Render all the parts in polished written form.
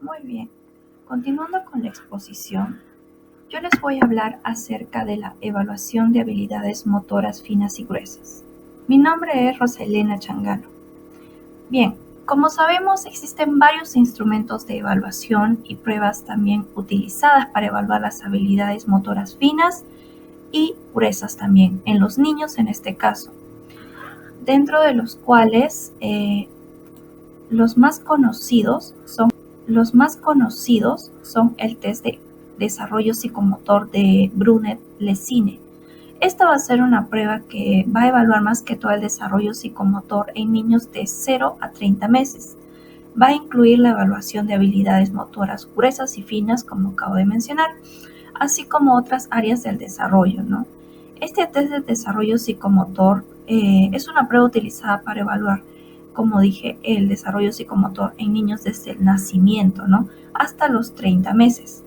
Muy bien, continuando con la exposición, yo les voy a hablar acerca de la evaluación de habilidades motoras finas y gruesas. Mi nombre es Roselena Changano. Bien, como sabemos, existen varios instrumentos de evaluación y pruebas también utilizadas para evaluar las habilidades motoras finas y gruesas también, en los niños en este caso, dentro de los cuales los más conocidos son el test de desarrollo psicomotor de Brunet-Lezine. Esta va a ser una prueba que va a evaluar más que todo el desarrollo psicomotor en niños de 0 a 30 meses. Va a incluir la evaluación de habilidades motoras gruesas y finas, como acabo de mencionar, así como otras áreas del desarrollo, ¿no? Este test de desarrollo psicomotor es una prueba utilizada para evaluar, como dije, el desarrollo psicomotor en niños desde el nacimiento, ¿no? Hasta los 30 meses.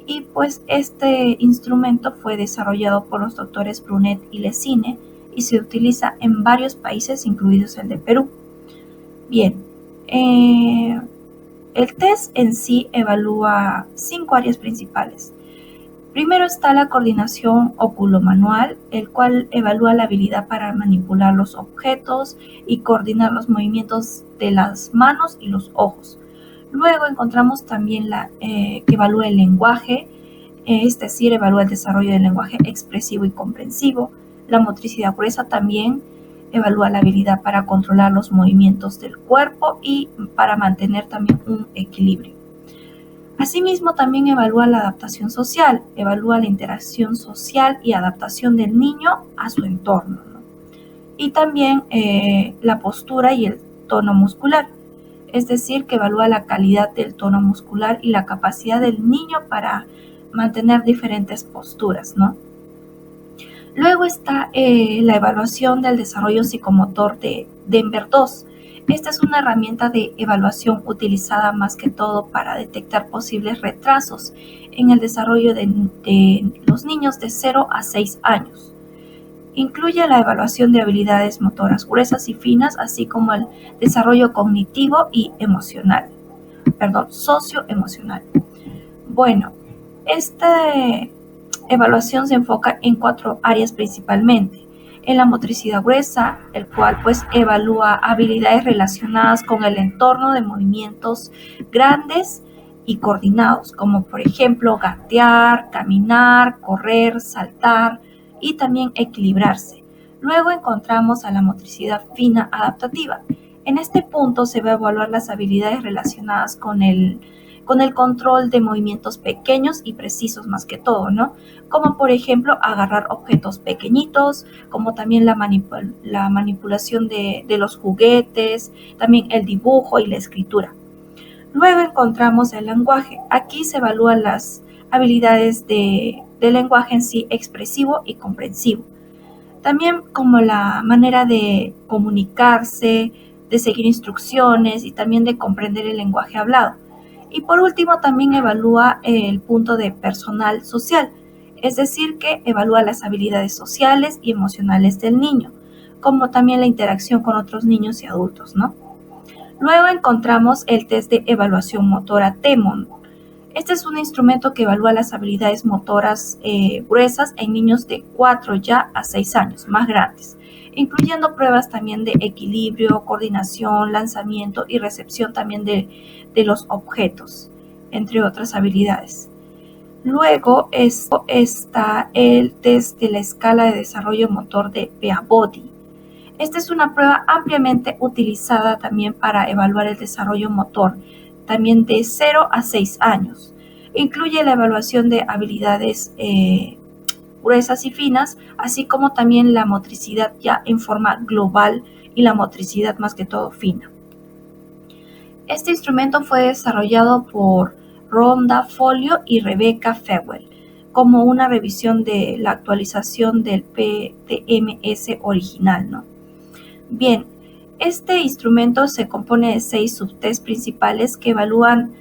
Y pues este instrumento fue desarrollado por los doctores Brunet y Lezine y se utiliza en varios países, incluidos el de Perú. Bien, el test en sí evalúa 5 áreas principales. Primero está la coordinación oculomanual, el cual evalúa la habilidad para manipular los objetos y coordinar los movimientos de las manos y los ojos. Luego encontramos también que evalúa el lenguaje, es decir, evalúa el desarrollo del lenguaje expresivo y comprensivo. La motricidad gruesa también evalúa la habilidad para controlar los movimientos del cuerpo y para mantener también un equilibrio. Asimismo, también evalúa la adaptación social, evalúa la interacción social y adaptación del niño a su entorno, ¿no? Y también la postura y el tono muscular, es decir, que evalúa la calidad del tono muscular y la capacidad del niño para mantener diferentes posturas, ¿no? Luego está la evaluación del desarrollo psicomotor de Denver-2. Esta es una herramienta de evaluación utilizada más que todo para detectar posibles retrasos en el desarrollo de los niños de 0 a 6 años. Incluye la evaluación de habilidades motoras gruesas y finas, así como el desarrollo cognitivo y socioemocional. Bueno, esta evaluación se enfoca en 4 áreas principalmente. En la motricidad gruesa, el cual pues evalúa habilidades relacionadas con el entorno de movimientos grandes y coordinados, como por ejemplo gatear, caminar, correr, saltar y también equilibrarse. Luego encontramos a la motricidad fina adaptativa. En este punto se va a evaluar las habilidades relacionadas con el control de movimientos pequeños y precisos más que todo, ¿no? Como por ejemplo agarrar objetos pequeñitos, como también la manipulación de los juguetes, también el dibujo y la escritura. Luego encontramos el lenguaje. Aquí se evalúan las habilidades de lenguaje en sí expresivo y comprensivo. También como la manera de comunicarse, de seguir instrucciones y también de comprender el lenguaje hablado. Y por último también evalúa el punto de personal social, es decir, que evalúa las habilidades sociales y emocionales del niño, como también la interacción con otros niños y adultos, ¿no? Luego encontramos el test de evaluación motora TEMON. Este es un instrumento que evalúa las habilidades motoras gruesas en niños de 4 ya a 6 años, más grandes, incluyendo pruebas también de equilibrio, coordinación, lanzamiento y recepción también de los objetos, entre otras habilidades. Luego está el test de la escala de desarrollo motor de Peabody. Esta es una prueba ampliamente utilizada también para evaluar el desarrollo motor, también de 0 a 6 años. Incluye la evaluación de habilidades gruesas y finas, así como también la motricidad ya en forma global y la motricidad más que todo fina. Este instrumento fue desarrollado por Rhonda Folio y Rebecca Fewell como una revisión de la actualización del PTMS original, ¿no? Bien, este instrumento se compone de 6 subtests principales que evalúan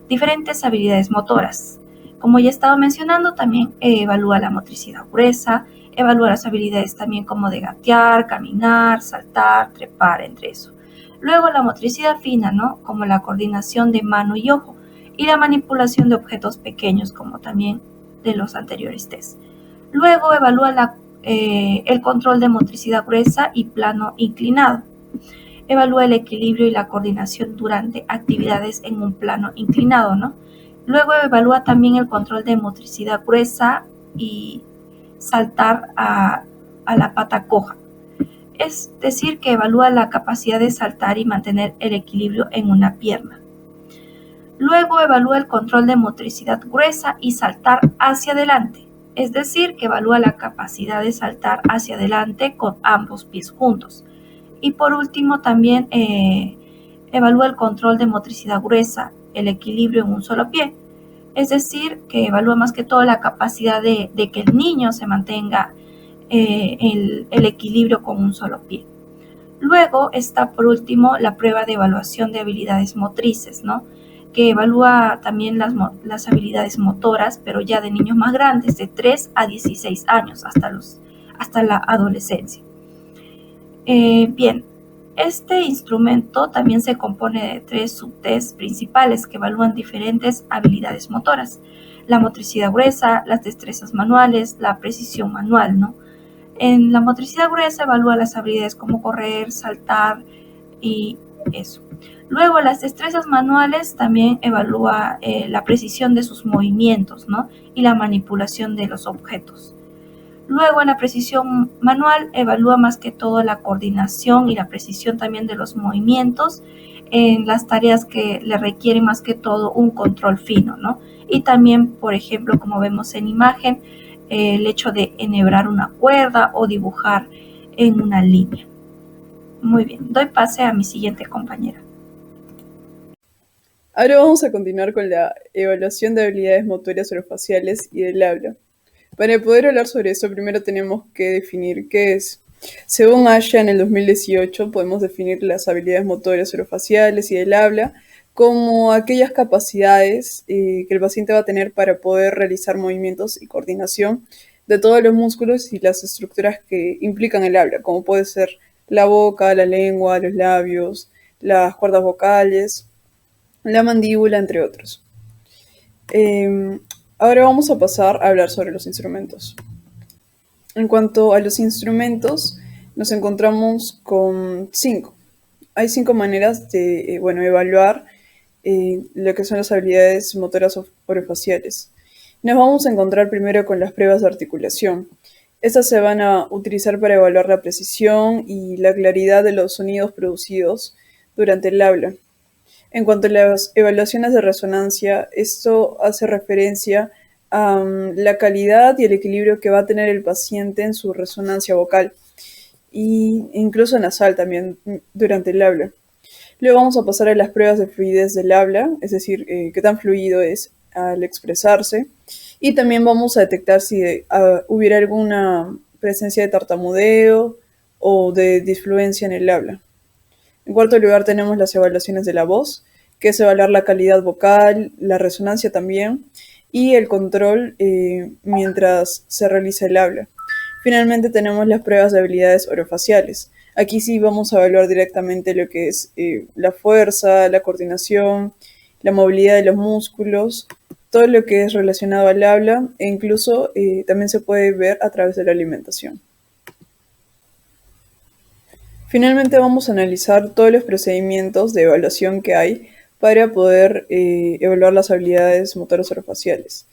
diferentes habilidades motoras. Como ya estaba mencionando, también evalúa la motricidad gruesa, evalúa las habilidades también como de gatear, caminar, saltar, trepar, entre eso. Luego la motricidad fina, ¿no? Como la coordinación de mano y ojo. y la manipulación de objetos pequeños, como también de los anteriores test. Luego evalúa el control de motricidad gruesa y plano inclinado. Evalúa el equilibrio y la coordinación durante actividades en un plano inclinado, ¿no? Luego evalúa también el control de motricidad gruesa y saltar a la pata coja. Es decir, que evalúa la capacidad de saltar y mantener el equilibrio en una pierna. Luego evalúa el control de motricidad gruesa y saltar hacia adelante. Es decir, que evalúa la capacidad de saltar hacia adelante con ambos pies juntos. Y por último también evalúa el control de motricidad gruesa, el equilibrio en un solo pie. Es decir, que evalúa más que todo la capacidad de que el niño se mantenga el equilibrio con un solo pie. Luego está por último la prueba de evaluación de habilidades motrices, ¿no? Que evalúa también las habilidades motoras, pero ya de niños más grandes, de 3 a 16 años, hasta la adolescencia. Bien, este instrumento también se compone de 3 subtests principales que evalúan diferentes habilidades motoras: la motricidad gruesa, las destrezas manuales, la precisión manual, ¿no? En la motricidad gruesa evalúa las habilidades como correr, saltar y eso. Luego, las destrezas manuales también evalúa la precisión de sus movimientos, ¿no? Y la manipulación de los objetos. Luego, en la precisión manual evalúa más que todo la coordinación y la precisión también de los movimientos en las tareas que le requieren más que todo un control fino, ¿no? Y también, por ejemplo, como vemos en imagen, el hecho de enhebrar una cuerda o dibujar en una línea. Muy bien, doy pase a mi siguiente compañera. Ahora vamos a continuar con la evaluación de habilidades motoras orofaciales y del habla. Para poder hablar sobre eso, primero tenemos que definir qué es. Según Asha, en el 2018, podemos definir las habilidades motoras orofaciales y del habla como aquellas capacidades que el paciente va a tener para poder realizar movimientos y coordinación de todos los músculos y las estructuras que implican el habla, como puede ser la boca, la lengua, los labios, las cuerdas vocales, la mandíbula, entre otros. Ahora vamos a pasar a hablar sobre los instrumentos. En cuanto a los instrumentos, nos encontramos con 5. Hay 5 maneras de evaluar lo que son las habilidades motoras orofaciales. Nos vamos a encontrar primero con las pruebas de articulación. Estas se van a utilizar para evaluar la precisión y la claridad de los sonidos producidos durante el habla. En cuanto a las evaluaciones de resonancia, esto hace referencia a la calidad y el equilibrio que va a tener el paciente en su resonancia vocal e incluso nasal también durante el habla. Luego vamos a pasar a las pruebas de fluidez del habla, es decir, qué tan fluido es al expresarse, y también vamos a detectar si hubiera alguna presencia de tartamudeo o de disfluencia en el habla. En cuarto lugar tenemos las evaluaciones de la voz, que es evaluar la calidad vocal, la resonancia también, y el control mientras se realiza el habla. Finalmente tenemos las pruebas de habilidades orofaciales. Aquí sí vamos a evaluar directamente lo que es la fuerza, la coordinación, la movilidad de los músculos, todo lo que es relacionado al habla e incluso también se puede ver a través de la alimentación. Finalmente vamos a analizar todos los procedimientos de evaluación que hay para poder evaluar las habilidades motoras orofaciales.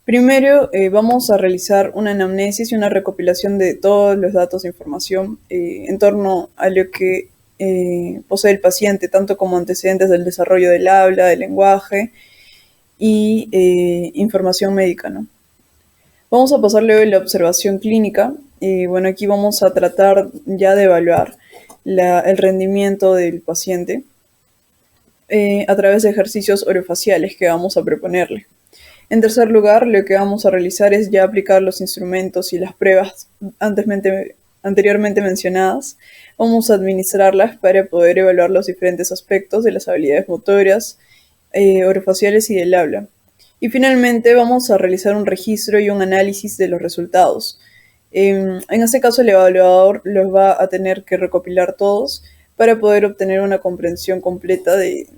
Primero vamos a realizar una anamnesis y una recopilación de todos los datos e información en torno a lo que posee el paciente, tanto como antecedentes del desarrollo del habla, del lenguaje y información médica, ¿no? Vamos a pasar luego a la observación clínica. Aquí vamos a tratar ya de evaluar el rendimiento del paciente a través de ejercicios orofaciales que vamos a proponerle. En tercer lugar, lo que vamos a realizar es ya aplicar los instrumentos y las pruebas anteriormente mencionadas. Vamos a administrarlas para poder evaluar los diferentes aspectos de las habilidades motoras, orofaciales y del habla. Y finalmente vamos a realizar un registro y un análisis de los resultados. En este caso el evaluador los va a tener que recopilar todos para poder obtener una comprensión completa de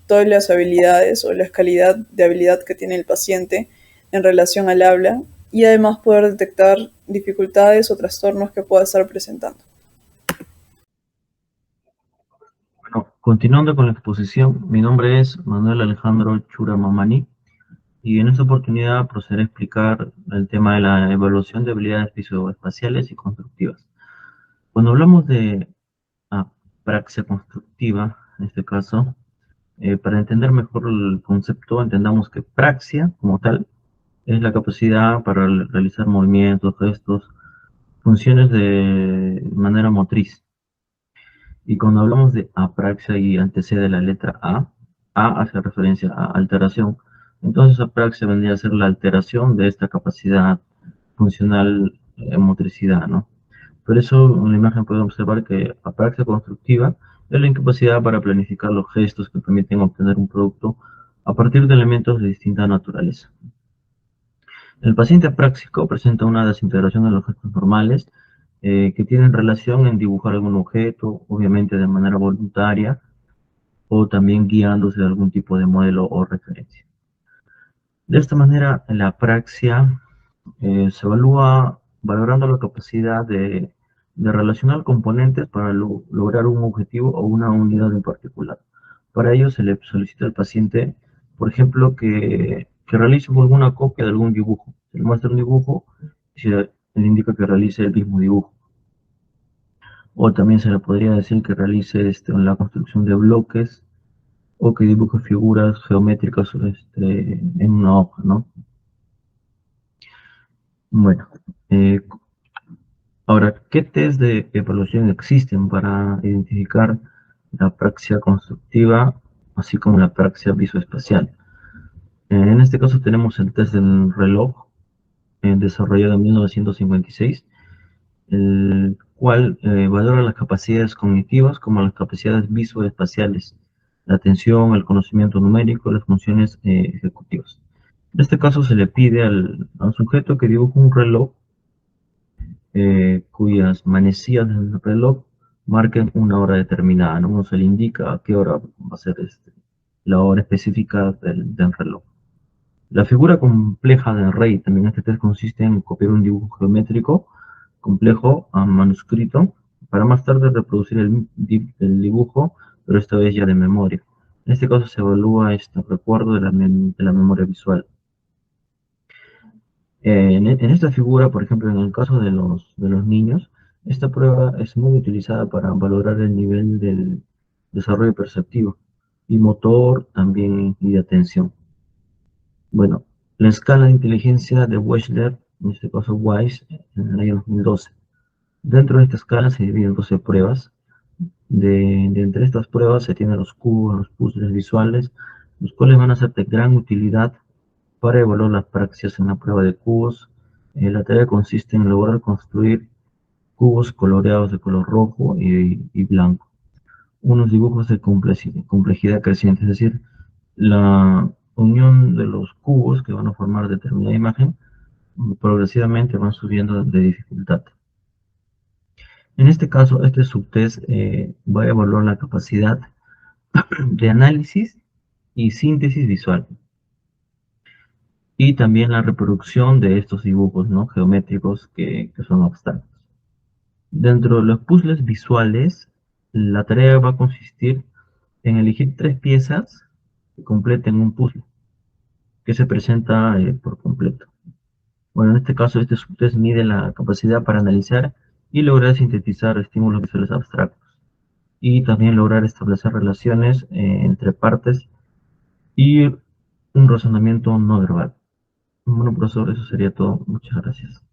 todas las habilidades o la calidad de habilidad que tiene el paciente en relación al habla y además poder detectar dificultades o trastornos que pueda estar presentando. Bueno, continuando con la exposición, mi nombre es Manuel Alejandro Chura Mamani y en esta oportunidad procederé a explicar el tema de la evaluación de habilidades visoespaciales y constructivas. Cuando hablamos de apraxia constructiva, en este caso, para entender mejor el concepto, entendamos que praxia, como tal, es la capacidad para realizar movimientos, gestos, funciones de manera motriz. Y cuando hablamos de apraxia y antecede la letra A hace referencia a alteración. Entonces, apraxia vendría a ser la alteración de esta capacidad funcional motricidad, ¿no? Por eso en la imagen podemos observar que apraxia constructiva es la incapacidad para planificar los gestos que permiten obtener un producto a partir de elementos de distinta naturaleza. El paciente apráxico presenta una desintegración de los gestos normales que tienen relación en dibujar algún objeto, obviamente de manera voluntaria, o también guiándose de algún tipo de modelo o referencia. De esta manera, la apraxia se evalúa valorando la capacidad de relacionar componentes para lograr un objetivo o una unidad en particular. Para ello se le solicita al paciente, por ejemplo, que realice alguna copia de algún dibujo. Se le muestra un dibujo y se le indica que realice el mismo dibujo. O también se le podría decir que realice la construcción de bloques o que dibuje figuras geométricas en una hoja, ¿no? Bueno, ahora, ¿qué test de evaluación existen para identificar la apraxia constructiva, así como la apraxia visoespacial? En este caso tenemos el test del reloj, desarrollado en 1956, el cual valora las capacidades cognitivas como las capacidades visoespaciales, la atención, el conocimiento numérico, las funciones ejecutivas. En este caso se le pide al sujeto que dibuje un reloj cuyas manecillas del reloj marquen una hora determinada, ¿no? Uno se le indica a qué hora va a ser la hora específica del reloj. La figura compleja del rey, también este test consiste en copiar un dibujo geométrico complejo a manuscrito para más tarde reproducir el dibujo, pero esta vez ya de memoria. En este caso se evalúa este recuerdo de la memoria visual. En esta figura, por ejemplo, en el caso de los niños, esta prueba es muy utilizada para valorar el nivel del desarrollo perceptivo y motor también y de atención. Bueno, la escala de inteligencia de Wechsler, en este caso WISE, en el año 2012. Dentro de esta escala se dividen 12 pruebas. De entre estas pruebas se tienen los cubos, los puzzles visuales, los cuales van a ser de gran utilidad para evaluar las praxias en la prueba de cubos. La tarea consiste en lograr construir cubos coloreados de color rojo y blanco. Unos dibujos de complejidad creciente, es decir, la unión de los cubos que van a formar determinada imagen progresivamente van subiendo de dificultad. En este caso, este subtest va a evaluar la capacidad de análisis y síntesis visual y también la reproducción de estos dibujos, ¿no?, geométricos que son abstractos. Dentro de los puzzles visuales, la tarea va a consistir en elegir 3 piezas que completen un puzzle que se presenta por completo. Bueno, en este caso, este subtest mide la capacidad para analizar y lograr sintetizar estímulos visuales abstractos y también lograr establecer relaciones entre partes y un razonamiento no verbal. Bueno, profesor, eso sería todo. Muchas gracias.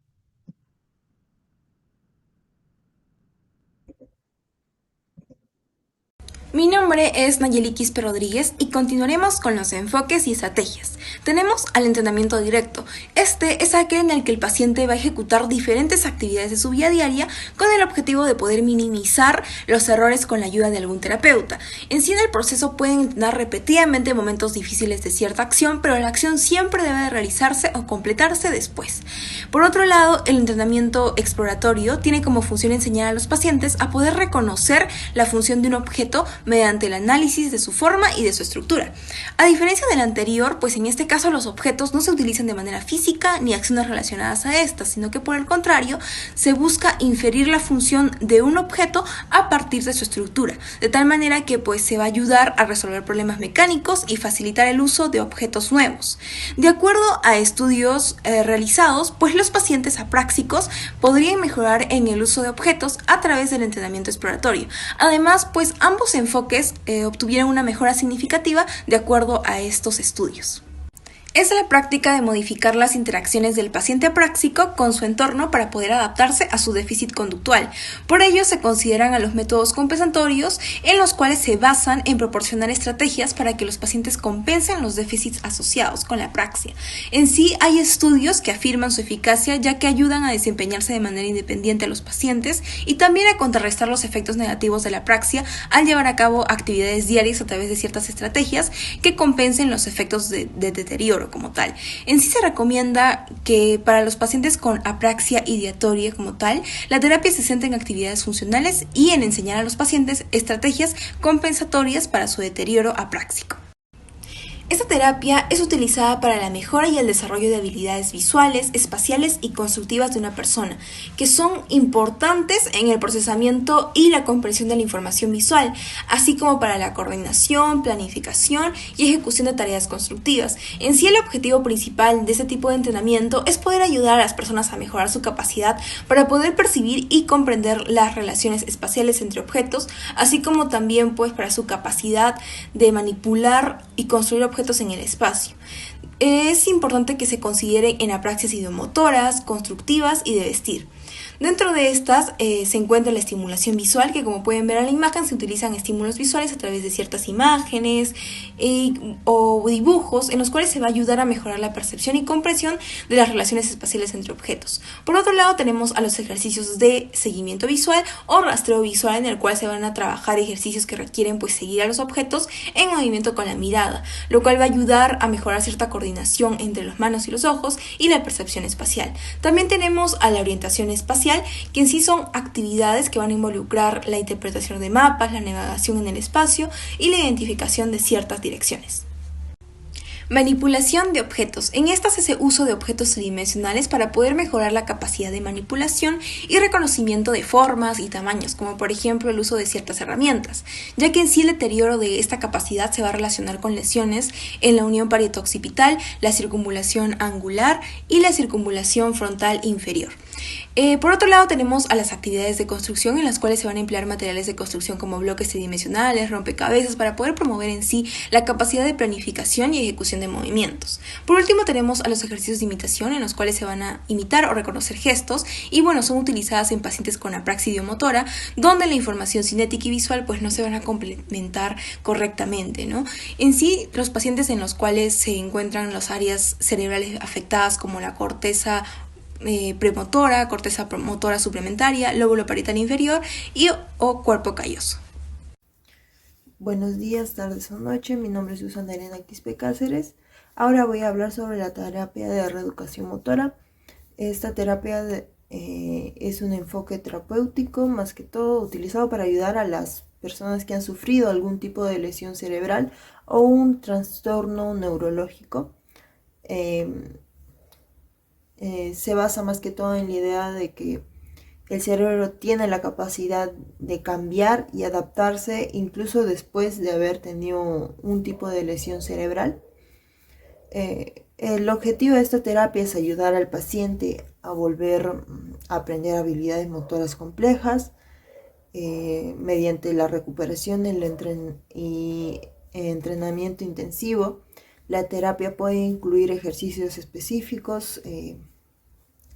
Mi nombre es Nayeli Quispe Rodríguez y continuaremos con los enfoques y estrategias. Tenemos al entrenamiento directo. Este es aquel en el que el paciente va a ejecutar diferentes actividades de su vida diaria con el objetivo de poder minimizar los errores con la ayuda de algún terapeuta. En sí, en el proceso pueden tener repetidamente momentos difíciles de cierta acción, pero la acción siempre debe de realizarse o completarse después. Por otro lado, el entrenamiento exploratorio tiene como función enseñar a los pacientes a poder reconocer la función de un objeto mediante el análisis de su forma y de su estructura. A diferencia del anterior, pues en este caso los objetos no se utilizan de manera física ni acciones relacionadas a estas, sino que por el contrario se busca inferir la función de un objeto a partir de su estructura, de tal manera que pues se va a ayudar a resolver problemas mecánicos y facilitar el uso de objetos nuevos. De acuerdo a estudios realizados, pues los pacientes apráxicos podrían mejorar en el uso de objetos a través del entrenamiento exploratorio. Además, pues ambos enfoques obtuvieron una mejora significativa de acuerdo a estos estudios. Es la práctica de modificar las interacciones del paciente apráxico con su entorno para poder adaptarse a su déficit conductual. Por ello se consideran a los métodos compensatorios, en los cuales se basan en proporcionar estrategias para que los pacientes compensen los déficits asociados con la apraxia. En sí hay estudios que afirman su eficacia, ya que ayudan a desempeñarse de manera independiente a los pacientes y también a contrarrestar los efectos negativos de la apraxia al llevar a cabo actividades diarias a través de ciertas estrategias que compensen los efectos de deterioro como tal. En sí se recomienda que para los pacientes con apraxia ideatoria como tal, la terapia se centra en actividades funcionales y en enseñar a los pacientes estrategias compensatorias para su deterioro apráxico. Esta terapia es utilizada para la mejora y el desarrollo de habilidades visuales, espaciales y constructivas de una persona, que son importantes en el procesamiento y la comprensión de la información visual, así como para la coordinación, planificación y ejecución de tareas constructivas. En sí, el objetivo principal de este tipo de entrenamiento es poder ayudar a las personas a mejorar su capacidad para poder percibir y comprender las relaciones espaciales entre objetos, así como también pues para su capacidad de manipular y construir objetos en el espacio. Es importante que se consideren en apraxias ideomotoras, constructivas y de vestir. Dentro de estas se encuentra la estimulación visual, que como pueden ver en la imagen se utilizan estímulos visuales a través de ciertas imágenes o dibujos en los cuales se va a ayudar a mejorar la percepción y comprensión de las relaciones espaciales entre objetos. Por otro lado tenemos a los ejercicios de seguimiento visual o rastreo visual, en el cual se van a trabajar ejercicios que requieren pues seguir a los objetos en movimiento con la mirada, lo cual va a ayudar a mejorar cierta coordinación entre las manos y los ojos y la percepción espacial. También tenemos a la orientación espacial, que en sí son actividades que van a involucrar la interpretación de mapas, la navegación en el espacio y la identificación de ciertas direcciones. Manipulación de objetos. En esta se hace uso de objetos tridimensionales para poder mejorar la capacidad de manipulación y reconocimiento de formas y tamaños, como por ejemplo el uso de ciertas herramientas, ya que en sí el deterioro de esta capacidad se va a relacionar con lesiones en la unión parieto-occipital, la circunvalación angular y la circunvalación frontal inferior. Por otro lado tenemos a las actividades de construcción, en las cuales se van a emplear materiales de construcción como bloques tridimensionales, rompecabezas, para poder promover en sí la capacidad de planificación y ejecución de movimientos. Por último tenemos a los ejercicios de imitación, en los cuales se van a imitar o reconocer gestos y bueno, son utilizadas en pacientes con apraxia ideomotora, donde la información cinética y visual pues no se van a complementar correctamente, ¿no? En sí, los pacientes en los cuales se encuentran las áreas cerebrales afectadas como la corteza premotora, corteza motora suplementaria, lóbulo parietal inferior o cuerpo calloso. Buenos días, tardes o noches, mi nombre es Susana Elena Quispe Cáceres. Ahora voy a hablar sobre la terapia de reeducación motora. Esta terapia es un enfoque terapéutico, más que todo utilizado para ayudar a las personas que han sufrido algún tipo de lesión cerebral o un trastorno neurológico. Se basa más que todo en la idea de que el cerebro tiene la capacidad de cambiar y adaptarse incluso después de haber tenido un tipo de lesión cerebral. El objetivo de esta terapia es ayudar al paciente a volver a aprender habilidades motoras complejas mediante la recuperación y entrenamiento intensivo. La terapia puede incluir ejercicios específicos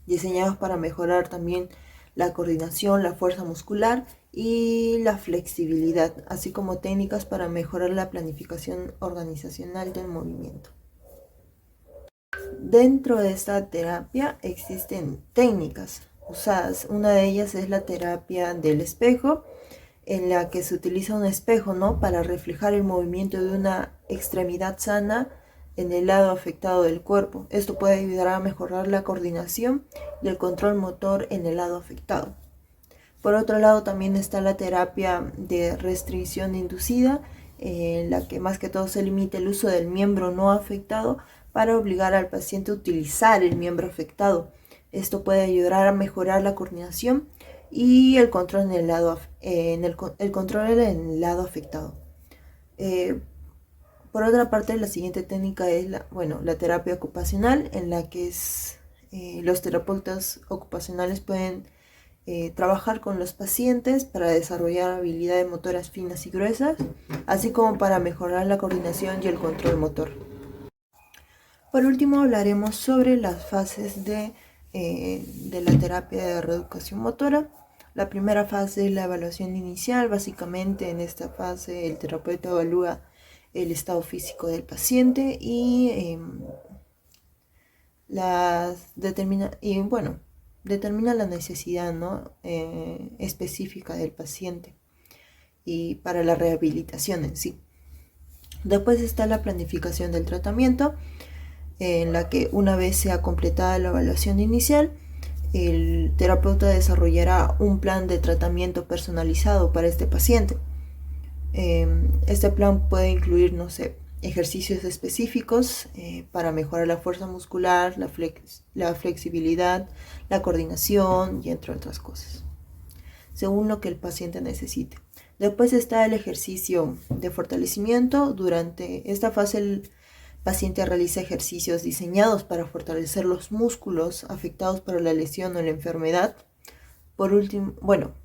diseñados para mejorar también la coordinación, la fuerza muscular y la flexibilidad, así como técnicas para mejorar la planificación organizacional del movimiento. Dentro de esta terapia existen técnicas usadas. Una de ellas es la terapia del espejo, en la que se utiliza un espejo, ¿no?, para reflejar el movimiento de una extremidad sana en el lado afectado del cuerpo. Esto puede ayudar a mejorar la coordinación y el control motor en el lado afectado. Por otro lado, también está la terapia de restricción inducida, en la que más que todo se limita el uso del miembro no afectado para obligar al paciente a utilizar el miembro afectado. Esto puede ayudar a mejorar la coordinación y el control en el lado, afectado. Por otra parte, la siguiente técnica es la terapia ocupacional, en la que los terapeutas ocupacionales pueden trabajar con los pacientes para desarrollar habilidades motoras finas y gruesas, así como para mejorar la coordinación y el control motor. Por último, hablaremos sobre las fases de la terapia de reeducación motora. La primera fase es la evaluación inicial. Básicamente, en esta fase el terapeuta evalúa el estado físico del paciente y determina la necesidad, ¿no?, específica del paciente y para la rehabilitación en sí. Después está la planificación del tratamiento, en la que una vez sea completada la evaluación inicial, el terapeuta desarrollará un plan de tratamiento personalizado para este paciente. Este plan puede incluir, ejercicios específicos para mejorar la fuerza muscular, la flexibilidad, la coordinación y entre otras cosas, según lo que el paciente necesite. Después está el ejercicio de fortalecimiento. Durante esta fase el paciente realiza ejercicios diseñados para fortalecer los músculos afectados por la lesión o la enfermedad.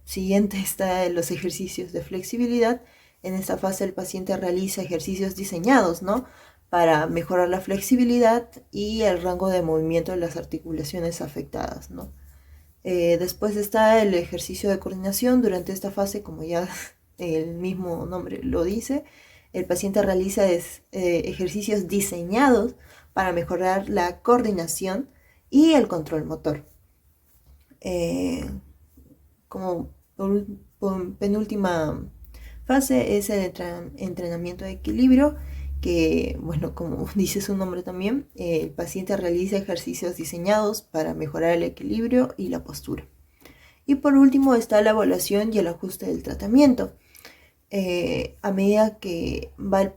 Siguiente está los ejercicios de flexibilidad. En esta fase el paciente realiza ejercicios diseñados, ¿no?, para mejorar la flexibilidad y el rango de movimiento de las articulaciones afectadas, ¿no? Después está el ejercicio de coordinación. Durante esta fase, como ya el mismo nombre lo dice, el paciente realiza ejercicios diseñados para mejorar la coordinación y el control motor. Como penúltima fase es el entrenamiento de equilibrio, que, como dice su nombre también, el paciente realiza ejercicios diseñados para mejorar el equilibrio y la postura. Y por último está la evaluación y el ajuste del tratamiento. A medida que va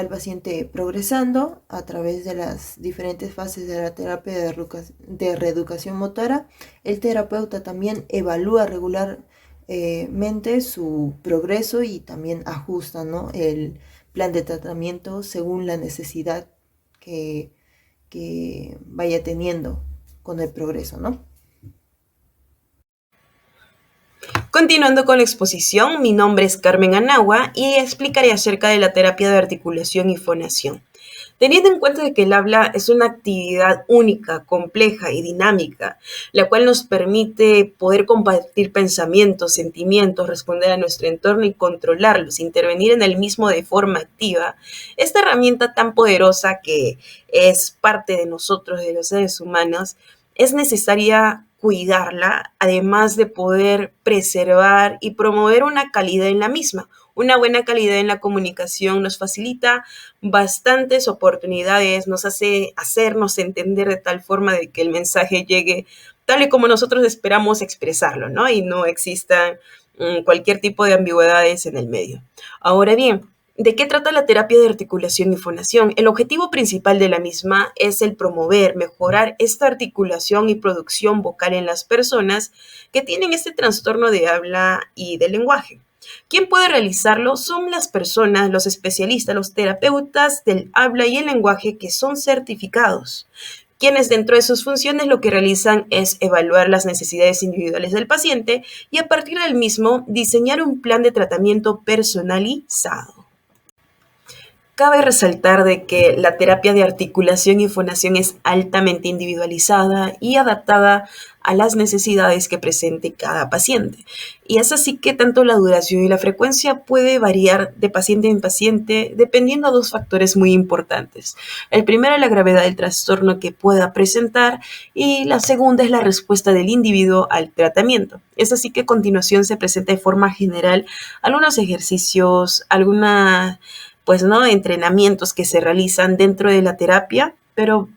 el paciente progresando a través de las diferentes fases de la terapia de reeducación motora, el terapeuta también evalúa regularmente su progreso y también ajusta, ¿no?, el plan de tratamiento según la necesidad que vaya teniendo con el progreso, ¿no? Continuando con la exposición, mi nombre es Carmen Anagua y explicaré acerca de la terapia de articulación y fonación. Teniendo en cuenta que el habla es una actividad única, compleja y dinámica, la cual nos permite poder compartir pensamientos, sentimientos, responder a nuestro entorno y controlarlos, intervenir en el mismo de forma activa, esta herramienta tan poderosa que es parte de nosotros, de los seres humanos, es necesaria cuidarla, además de poder preservar y promover una calidad en la misma. Una buena calidad en la comunicación nos facilita bastantes oportunidades, nos hace hacernos entender de tal forma de que el mensaje llegue tal y como nosotros esperamos expresarlo, ¿no? Y no existan cualquier tipo de ambigüedades en el medio. Ahora bien, ¿de qué trata la terapia de articulación y fonación? El objetivo principal de la misma es el promover, mejorar esta articulación y producción vocal en las personas que tienen este trastorno de habla y de lenguaje. ¿Quién puede realizarlo? Son las personas, los especialistas, los terapeutas del habla y el lenguaje que son certificados, quienes dentro de sus funciones lo que realizan es evaluar las necesidades individuales del paciente y a partir del mismo diseñar un plan de tratamiento personalizado. Cabe resaltar de que la terapia de articulación y fonación es altamente individualizada y adaptada a las necesidades que presente cada paciente. Y es así que tanto la duración y la frecuencia puede variar de paciente en paciente dependiendo de dos factores muy importantes. El primero es la gravedad del trastorno que pueda presentar y la segunda es la respuesta del individuo al tratamiento. Es así que a continuación se presenta de forma general algunos ejercicios, entrenamientos que se realizan dentro de la terapia, pero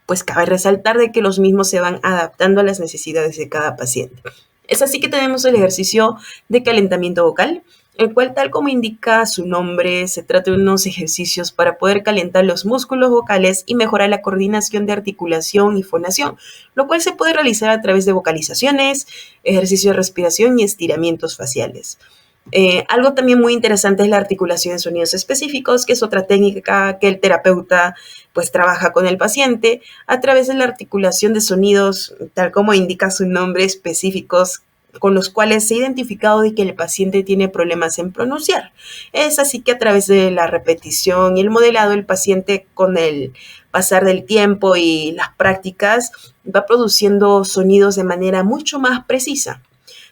pues cabe resaltar de que los mismos se van adaptando a las necesidades de cada paciente. Es así que tenemos el ejercicio de calentamiento vocal, el cual, tal como indica su nombre, se trata de unos ejercicios para poder calentar los músculos vocales y mejorar la coordinación de articulación y fonación, lo cual se puede realizar a través de vocalizaciones, ejercicios de respiración y estiramientos faciales. Algo también muy interesante es la articulación de sonidos específicos, que es otra técnica que el terapeuta pues trabaja con el paciente a través de la articulación de sonidos, tal como indica su nombre, específicos con los cuales se ha identificado de que el paciente tiene problemas en pronunciar. Es así que a través de la repetición y el modelado, el paciente, con el pasar del tiempo y las prácticas, va produciendo sonidos de manera mucho más precisa.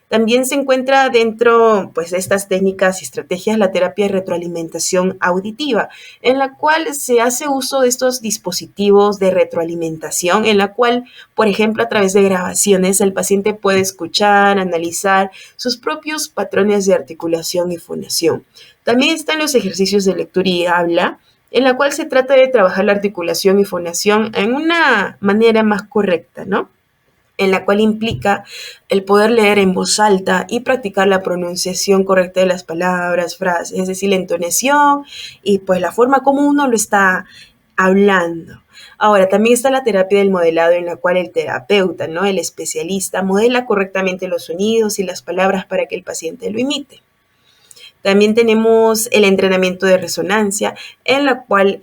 También se encuentra dentro de estas técnicas y estrategias la terapia de retroalimentación auditiva, en la cual se hace uso de estos dispositivos de retroalimentación, en la cual, por ejemplo, a través de grabaciones, el paciente puede escuchar, analizar sus propios patrones de articulación y fonación. También están los ejercicios de lectura y habla, en la cual se trata de trabajar la articulación y fonación en una manera más correcta, ¿no? En la cual implica el poder leer en voz alta y practicar la pronunciación correcta de las palabras, frases, es decir, la entonación y pues la forma como uno lo está hablando. Ahora, también está la terapia del modelado, en la cual el terapeuta, ¿no?, el especialista, modela correctamente los sonidos y las palabras para que el paciente lo imite. También tenemos el entrenamiento de resonancia, en la cual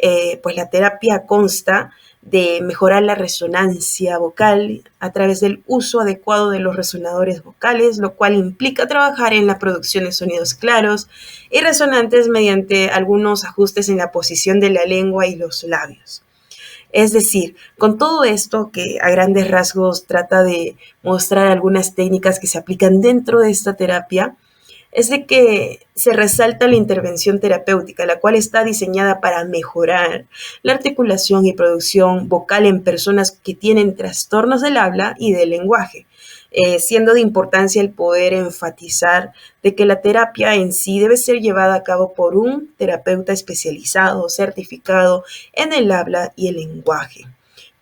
la terapia consta de mejorar la resonancia vocal a través del uso adecuado de los resonadores vocales, lo cual implica trabajar en la producción de sonidos claros y resonantes mediante algunos ajustes en la posición de la lengua y los labios. Es decir, con todo esto que a grandes rasgos trata de mostrar algunas técnicas que se aplican dentro de esta terapia, es de que se resalta la intervención terapéutica, la cual está diseñada para mejorar la articulación y producción vocal en personas que tienen trastornos del habla y del lenguaje, siendo de importancia el poder enfatizar de que la terapia en sí debe ser llevada a cabo por un terapeuta especializado, certificado en el habla y el lenguaje.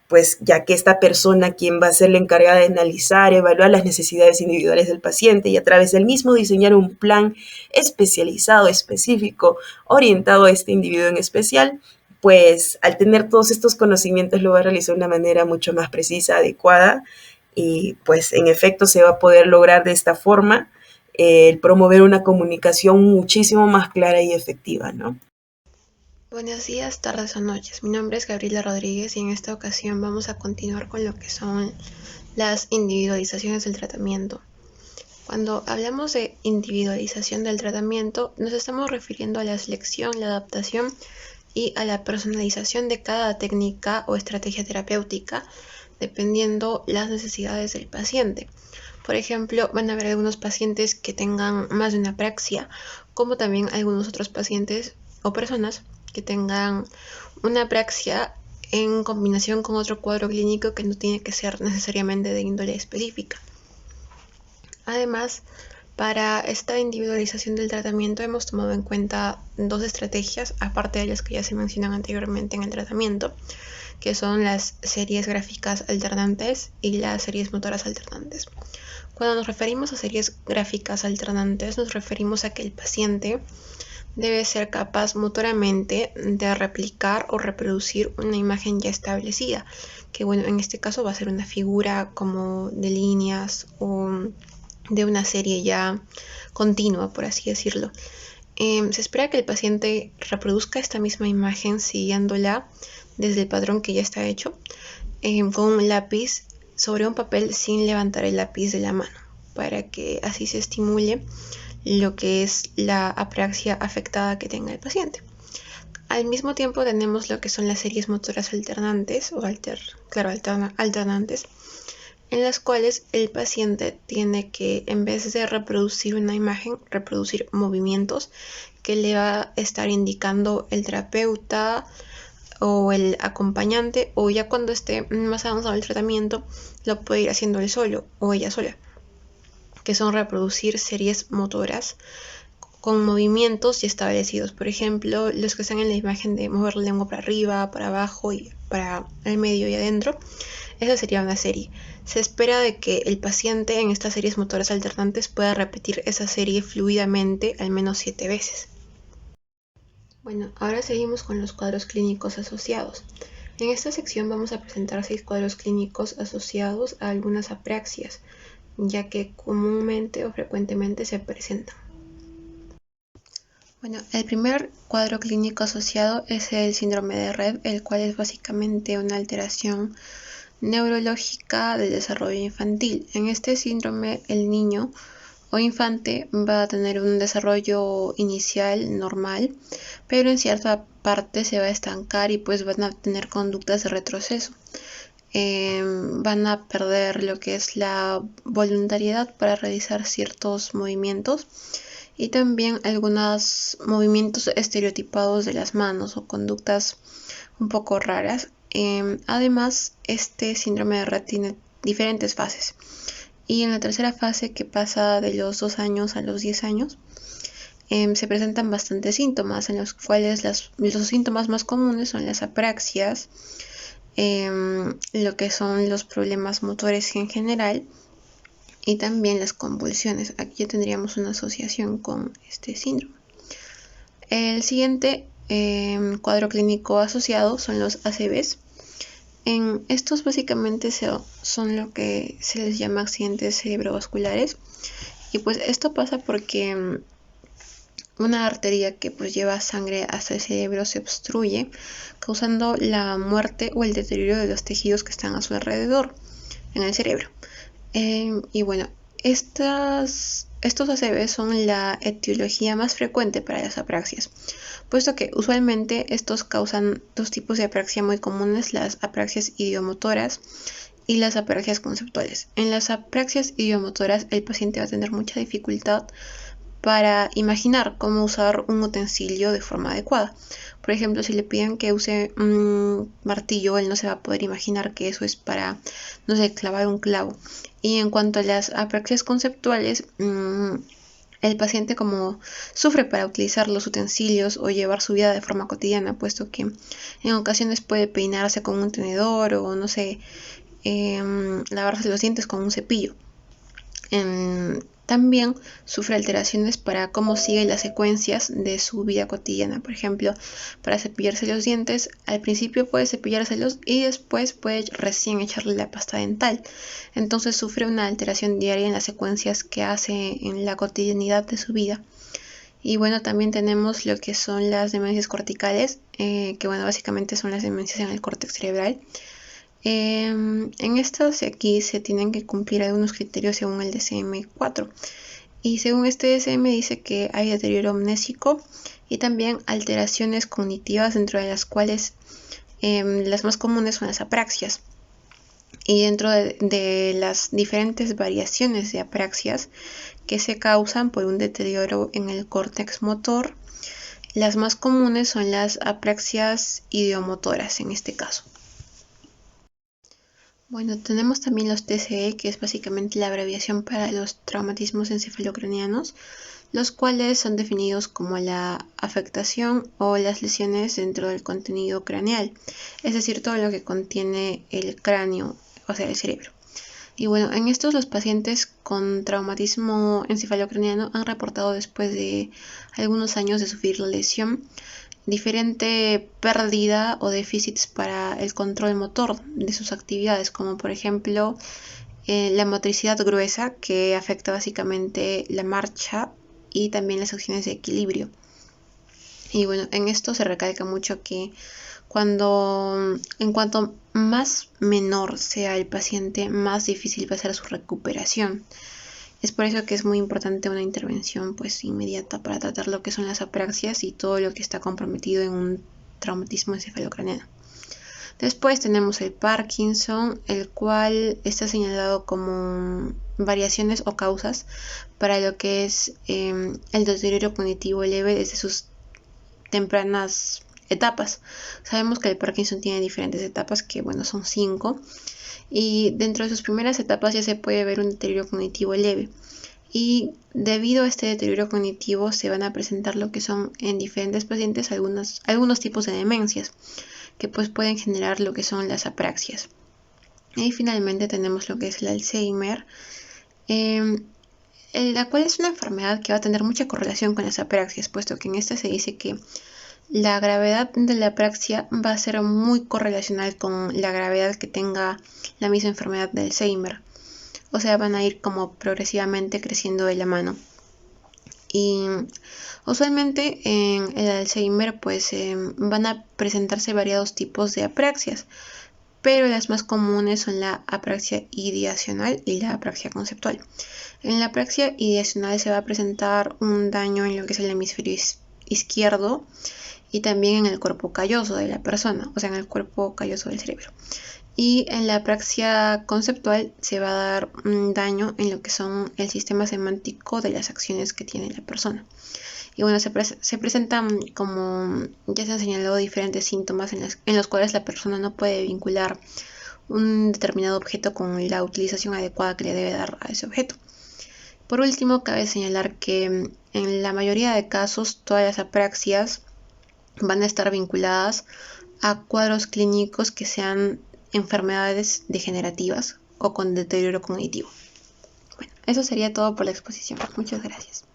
Pues ya que esta persona, quien va a ser la encargada de analizar, evaluar las necesidades individuales del paciente y a través del mismo diseñar un plan especializado, específico, orientado a este individuo en especial, pues al tener todos estos conocimientos lo va a realizar de una manera mucho más precisa, adecuada, y pues en efecto se va a poder lograr de esta forma el promover una comunicación muchísimo más clara y efectiva, ¿no? Buenos días, tardes o noches. Mi nombre es Gabriela Rodríguez y en esta ocasión vamos a continuar con lo que son las individualizaciones del tratamiento. Cuando hablamos de individualización del tratamiento, nos estamos refiriendo a la selección, la adaptación y a la personalización de cada técnica o estrategia terapéutica, dependiendo las necesidades del paciente. Por ejemplo, van a haber algunos pacientes que tengan más de una apraxia, como también algunos otros pacientes o personas que tengan una apraxia en combinación con otro cuadro clínico que no tiene que ser necesariamente de índole específica. Además, para esta individualización del tratamiento hemos tomado en cuenta dos estrategias, aparte de las que ya se mencionan anteriormente en el tratamiento, que son las series gráficas alternantes y las series motoras alternantes. Cuando nos referimos a series gráficas alternantes, nos referimos a que el paciente debe ser capaz motoramente de replicar o reproducir una imagen ya establecida, que bueno, en este caso va a ser una figura como de líneas o de una serie ya continua, por así decirlo. Se espera que el paciente reproduzca esta misma imagen siguiéndola desde el patrón que ya está hecho, con un lápiz sobre un papel sin levantar el lápiz de la mano, para que así se estimule lo que es la apraxia afectada que tenga el paciente. al mismo tiempo tenemos lo que son las series motoras alternantes, o alternantes, en las cuales el paciente tiene que, en vez de reproducir una imagen, reproducir movimientos que le va a estar indicando el terapeuta o el acompañante, o ya cuando esté más avanzado el tratamiento, lo puede ir haciendo él solo o ella sola, que son reproducir series motoras con movimientos ya establecidos. Por ejemplo, los que están en la imagen de mover la lengua para arriba, para abajo y para el medio y adentro, esa sería una serie. Se espera de que el paciente en estas series motoras alternantes pueda repetir esa serie fluidamente al menos 7 veces. Bueno, ahora seguimos con los cuadros clínicos asociados. En esta sección vamos a presentar 6 cuadros clínicos asociados a algunas apraxias, ya que comúnmente o frecuentemente se presentan. Bueno, el primer cuadro clínico asociado es el síndrome de Rett, el cual es básicamente una alteración neurológica del desarrollo infantil. En este síndrome, el niño o infante va a tener un desarrollo inicial normal, pero en cierta parte se va a estancar y pues van a tener conductas de retroceso. Van a perder lo que es la voluntariedad para realizar ciertos movimientos y también algunos movimientos estereotipados de las manos o conductas un poco raras. Además, este síndrome de Rett tiene diferentes fases. Y en la tercera fase, que pasa de los 2 años a los 10 años, se presentan bastantes síntomas, en los cuales los síntomas más comunes son las apraxias, lo que son los problemas motores en general y también las convulsiones. Aquí ya tendríamos una asociación con este síndrome. El siguiente cuadro clínico asociado son los ACVs. En estos básicamente son lo que se les llama accidentes cerebrovasculares, y pues esto pasa porque una arteria que pues lleva sangre hasta el cerebro se obstruye, causando la muerte o el deterioro de los tejidos que están a su alrededor en el cerebro. Y bueno, estos ACV son la etiología más frecuente para las apraxias, puesto que usualmente estos causan 2 tipos de apraxia muy comunes: las apraxias idiomotoras y las apraxias conceptuales. En las apraxias idiomotoras, el paciente va a tener mucha dificultad para imaginar cómo usar un utensilio de forma adecuada. Por ejemplo, si le piden que use un martillo, él no se va a poder imaginar que eso es para, no sé, clavar un clavo. Y en cuanto a las apraxias conceptuales, el paciente como sufre para utilizar los utensilios o llevar su vida de forma cotidiana, puesto que en ocasiones puede peinarse con un tenedor o, no sé, lavarse los dientes con un cepillo. También sufre alteraciones para cómo sigue las secuencias de su vida cotidiana. Por ejemplo, para cepillarse los dientes, al principio puede cepillárselos y después puede recién echarle la pasta dental. Entonces sufre una alteración diaria en las secuencias que hace en la cotidianidad de su vida. Y bueno, también tenemos lo que son las demencias corticales, que bueno, básicamente son las demencias en el córtex cerebral. En estas aquí se tienen que cumplir algunos criterios según el DSM-4, y según este DSM dice que hay deterioro amnésico y también alteraciones cognitivas, dentro de las cuales las más comunes son las apraxias. Y dentro de las diferentes variaciones de apraxias que se causan por un deterioro en el córtex motor, las más comunes son las apraxias idiomotoras en este caso. Bueno, tenemos también los TCE, que es básicamente la abreviación para los traumatismos encefalocranianos, los cuales son definidos como la afectación o las lesiones dentro del contenido craneal, es decir, todo lo que contiene el cráneo, o sea, el cerebro. Y bueno, en estos los pacientes con traumatismo encefalocraniano han reportado, después de algunos años de sufrir la lesión, diferente pérdida o déficits para el control motor de sus actividades, como por ejemplo la motricidad gruesa, que afecta básicamente la marcha y también las acciones de equilibrio. Y bueno, en esto se recalca mucho que en cuanto más menor sea el paciente, más difícil va a ser su recuperación. Es por eso que es muy importante una intervención pues inmediata para tratar lo que son las apraxias y todo lo que está comprometido en un traumatismo encefalocraneano. Después tenemos el Parkinson, el cual está señalado como variaciones o causas para lo que es el deterioro cognitivo leve desde sus tempranas etapas. Sabemos que el Parkinson tiene diferentes etapas, que bueno, son 5, y dentro de sus primeras etapas ya se puede ver un deterioro cognitivo leve. Y debido a este deterioro cognitivo se van a presentar lo que son en diferentes pacientes algunos tipos de demencias que pues pueden generar lo que son las apraxias. Y finalmente tenemos lo que es el Alzheimer, la cual es una enfermedad que va a tener mucha correlación con las apraxias, puesto que en esta se dice que la gravedad de la apraxia va a ser muy correlacional con la gravedad que tenga la misma enfermedad de Alzheimer. O sea, van a ir como progresivamente creciendo de la mano. Y usualmente en el Alzheimer pues van a presentarse variados tipos de apraxias, pero las más comunes son la apraxia ideacional y la apraxia conceptual. En la apraxia ideacional se va a presentar un daño en lo que es el hemisferio izquierdo y también en el cuerpo calloso de la persona, o sea, en el cuerpo calloso del cerebro. Y en la apraxia conceptual se va a dar un daño en lo que son el sistema semántico de las acciones que tiene la persona. Y bueno, se presentan, como ya se han señalado, diferentes síntomas en los cuales la persona no puede vincular un determinado objeto con la utilización adecuada que le debe dar a ese objeto. Por último, cabe señalar que en la mayoría de casos todas las apraxias van a estar vinculadas a cuadros clínicos que sean enfermedades degenerativas o con deterioro cognitivo. Bueno, eso sería todo por la exposición. Muchas gracias.